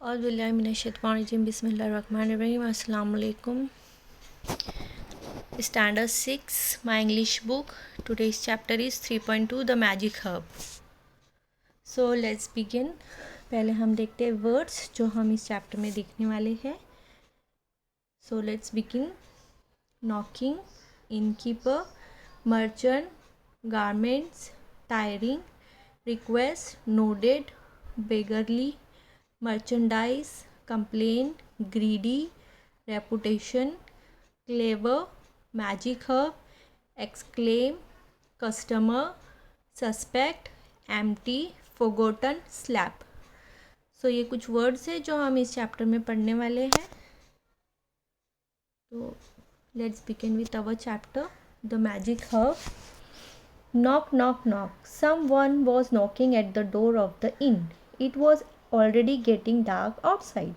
औज़ुबिल्लाहिमिनश्शैतानिर्रजीम बिस्मिल्लाहिर्रहमानिर्रहीम अस्सलाम वालेकुम। Standard 6 my English book. Today's chapter is 3.2 the magic herb. So let's begin. पहले हम देखते हैं वर्ड्स जो हम इस चैप्टर में देखने वाले हैं. So let's begin. Knocking, innkeeper, merchant, garments, tiring, request, noted, beggarly, merchandise, complain, greedy, reputation, clever, magic herb, exclaim, customer, suspect, empty, forgotten, slap. So ये कुछ वर्ड्स है जो हम इस चैप्टर में पढ़ने वाले हैं. तो let's begin with our chapter, the magic herb. Knock, knock, knock. Someone was knocking at the door of the inn. It was already getting dark outside.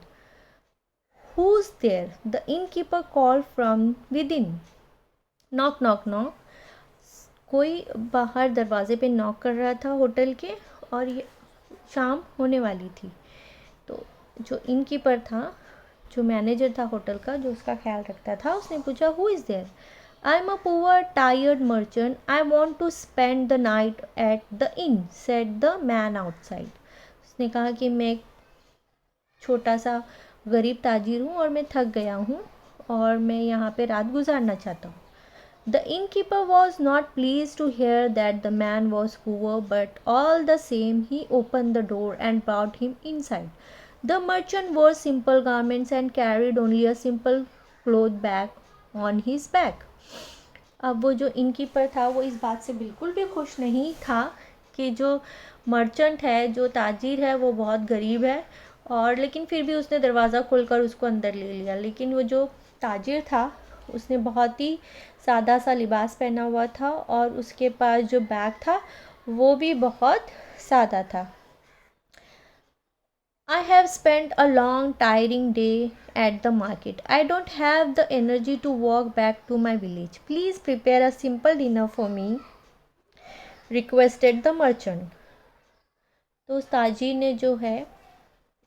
Who's there? The innkeeper called from within. Knock, knock, knock. कोई बाहर दरवाजे पे knock कर रहा था hotel के और ये शाम होने वाली थी. तो जो इनकीपर था, जो मैनेजर था होटल का, जो उसका ख्याल रखता था, उसने पूछा who is there. I am a poor tired merchant. I want to spend the night at the inn, said the man outside. उसने कहा कि मैं एक छोटा सा गरीब ताजिर हूँ और मैं थक गया हूँ और मैं यहाँ पे रात गुजारना चाहता हूँ. The innkeeper was not pleased to hear that the man was poor, but all the same he opened the door and brought him inside. The merchant wore simple garments and carried only a simple cloth bag on his back. अब वो जो innkeeper था वो इस बात से बिल्कुल भी खुश नहीं था कि जो मर्चेंट है, जो ताजिर है, वो बहुत गरीब है और लेकिन फिर भी उसने दरवाज़ा खोलकर उसको अंदर ले लिया. लेकिन वो जो ताजिर था उसने बहुत ही सादा सा लिबास पहना हुआ था और उसके पास जो बैग था वो भी बहुत सादा था. I have spent a long tiring day at the market. I don't have the energy to walk back to my village. Please prepare a simple dinner for me, requested the merchant. तो उस ताजिर ने जो है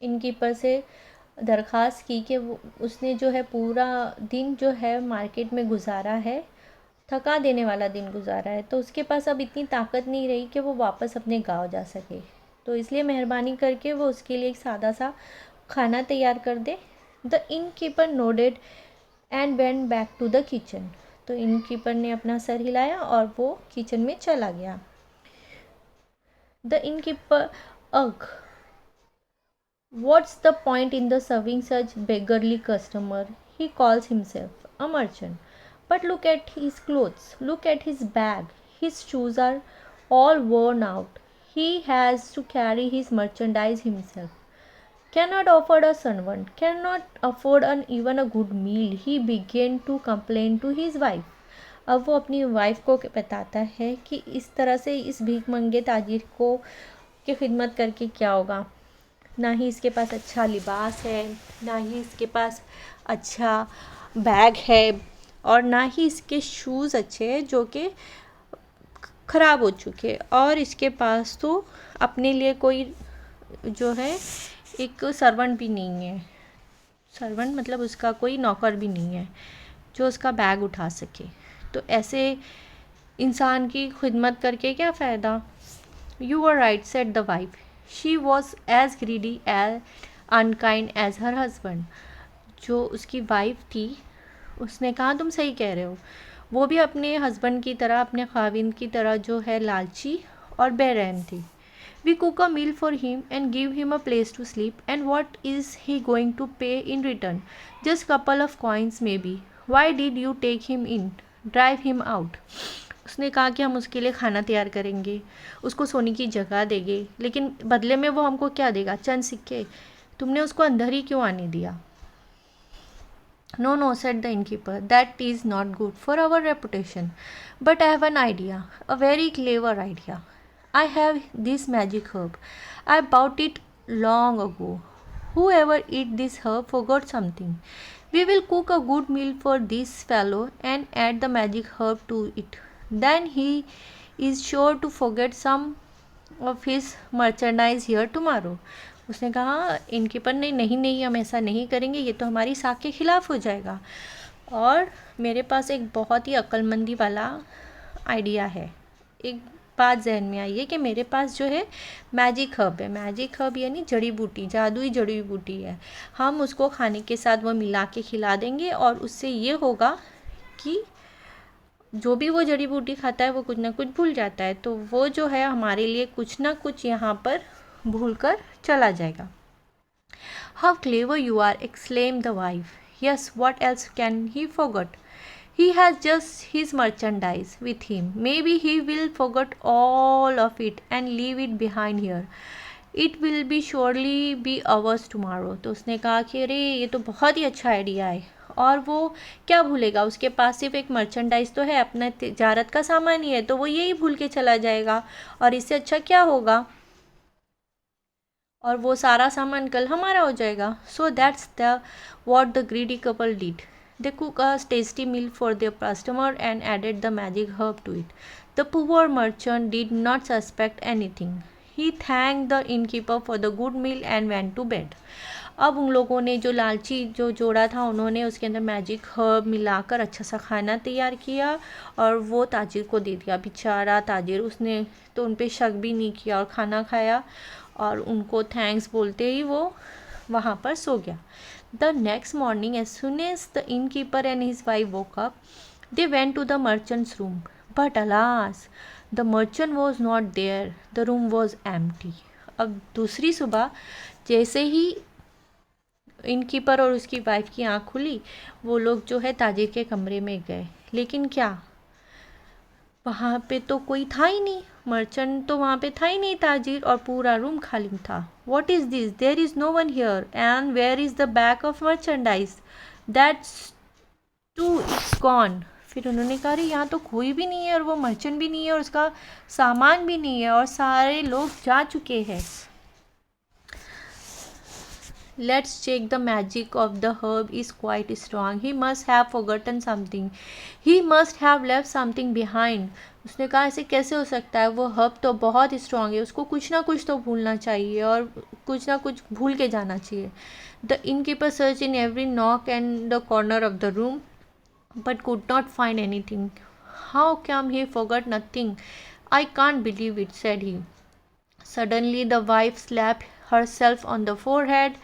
innkeeper से दरख्वास्त की कि उसने जो है पूरा दिन जो है मार्केट में गुजारा है, थका देने वाला दिन गुजारा है, तो उसके पास अब इतनी ताकत नहीं रही कि वो वापस अपने गांव जा सके. तो इसलिए मेहरबानी करके वो उसके लिए एक सादा सा खाना तैयार कर दे. The innkeeper nodded and went back to the kitchen. तो इनकीपर ने अपना सर हिलाया और वो किचन में चला गया. द इनकीपर अग What's the point in the serving such beggarly customer? He calls himself a merchant. But look at his clothes, look at his bag. His shoes are all worn out. He has to carry his merchandise himself. Cannot afford a servant, cannot afford even a good meal. He began to complain to his wife. अब वो अपनी wife को बताता है कि इस तरह से इस भीख मंगे ताजिर को की खिदमत करके क्या होगा. ना ही इसके पास अच्छा लिबास है, ना ही इसके पास अच्छा बैग है और ना ही इसके शूज़ अच्छे हैं जो कि ख़राब हो चुके, और इसके पास तो अपने लिए कोई जो है एक सर्वेंट भी नहीं है. सर्वेंट मतलब उसका कोई नौकर भी नहीं है जो उसका बैग उठा सके. तो ऐसे इंसान की खिदमत करके क्या फ़ायदा. You are right, said the wife. She was as greedy and unkind as her husband. जो उसकी वाइफ थी उसने कहा तुम सही कह रहे हो. वो भी अपने हस्बैंड की तरह, अपने खाविंद की तरह जो है लालची और बेरहम थी. We cook a meal for him and give him a place to sleep, and what is he going to pay in return? Just couple of coins maybe. Why did you take him in? Drive him out. उसने कहा कि हम उसके लिए खाना तैयार करेंगे, उसको सोने की जगह देंगे, लेकिन बदले में वो हमको क्या देगा, चंद सिक्के. तुमने उसको अंदर ही क्यों आने दिया. No no, said the innkeeper, that is not good for our reputation. But I have an idea, a very clever idea. I have this magic herb. I bought it long ago. Whoever eat this herb forgot something. We will cook a good meal for this fellow and add the magic herb to it. Then he is sure to forget some of his merchandise here tomorrow. उसने कहा innkeeper ने, नहीं नहीं हम ऐसा नहीं करेंगे, ये तो हमारी साख के खिलाफ हो जाएगा। और मेरे पास एक बहुत ही अक्लमंदी वाला आइडिया है। एक बात जहन में आई है कि मेरे पास जो है मैजिक हर्ब है। मैजिक हर्ब यानी जड़ी बूटी, जादुई जड़ी बूटी है। हम उसको खाने के साथ वो मिला के खिला देंगे और उससे ये होगा कि जो भी वो जड़ी बूटी खाता है वो कुछ ना कुछ भूल जाता है, तो वो जो है हमारे लिए कुछ ना कुछ यहाँ पर भूल कर चला जाएगा। How clever you are, exclaimed the wife. Yes, what else can he forget? He has just his merchandise with him. Maybe he will forget all of it and leave it behind here. It will be surely be ours tomorrow. तो उसने कहा कि अरे ये तो बहुत ही अच्छा idea है, और वो क्या भूलेगा, उसके पास सिर्फ एक मर्चेंडाइज तो है, अपना तिजारत का सामान ही है, तो वो यही भूल के चला जाएगा, और इससे अच्छा क्या होगा, और वो सारा सामान कल हमारा हो जाएगा। So that's the what the greedy couple did. They cook a tasty meal for their customer and added the magic herb to it. The poor merchant did not suspect anything. He thank the innkeeper for the good meal and went to bed. अब उन लोगों ने जो लालची जो जोड़ा था, उन्होंने उसके अंदर मैजिक हर्ब मिलाकर अच्छा सा खाना तैयार किया और वो ताजिर को दे दिया। बेचारा ताजिर, उसने तो उन पे शक भी नहीं किया और खाना खाया और उनको थैंक्स बोलते ही वो वहाँ पर सो गया। The next morning as soon as the innkeeper and his wife woke up, they went to the merchant's room, but alas the merchant was not there, the room was empty. अब दूसरी सुबह जैसे ही इनकीपर और उसकी wife की आँख खुली, वो लोग जो है ताजिर के कमरे में गए, लेकिन क्या वहाँ पे तो कोई था ही नहीं, मर्चेंट तो वहाँ पे था ही नहीं ताजिर, और पूरा रूम खाली था। What is this, there is no one here, and where is the bag of merchandise, that's to it's gone. फिर उन्होंने कहा यहाँ तो कोई भी नहीं है, और वो मर्चेंट भी नहीं है, और उसका सामान भी नहीं है, और सारे लोग जा चुके हैं। Let's check, the magic of the herb is quite strong. He must have forgotten something. He must have left something behind. उसने कहा ऐसे कैसे हो सकता है, वो हर्ब तो बहुत स्ट्रांग है, उसको कुछ ना कुछ तो भूलना चाहिए और कुछ ना कुछ भूल के जाना चाहिए। The innkeeper searched in every nook and the corner of the room but could not find anything. How come he forgot nothing? I can't believe it, said he. Suddenly the wife slapped herself on the forehead.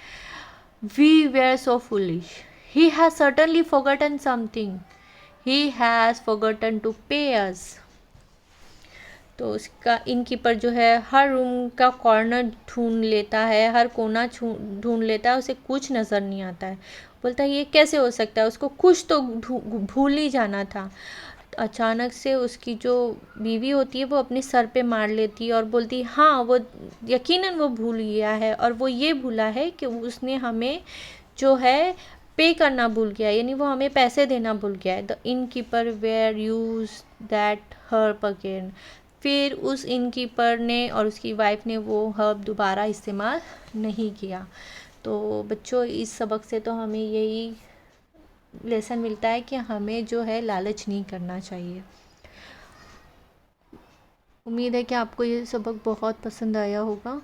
We were so foolish. He has certainly forgotten something. He has forgotten to pay us. तो उसका innkeeper जो है हर room का corner ढूंढ लेता है, हर कोना ढूंढ लेता है, उसे कुछ नज़र नहीं आता है। बोलता है ये कैसे हो सकता है, उसको कुछ तो भूल ही जाना था। अचानक से उसकी जो बीवी होती है वो अपने सर पे मार लेती है और बोलती है हाँ वो यकीनन वो भूल गया है, और वो ये भूला है कि उसने हमें जो है पे करना भूल गया, यानी वो हमें पैसे देना भूल गया है। The innkeeper were use that herb again. फिर उस इनकीपर ने और उसकी वाइफ ने वो हर्ब दोबारा इस्तेमाल नहीं किया। तो बच्चों इस सबक से तो हमें यही लेसन मिलता है कि हमें जो है लालच नहीं करना चाहिए। उम्मीद है कि आपको ये सबक बहुत पसंद आया होगा।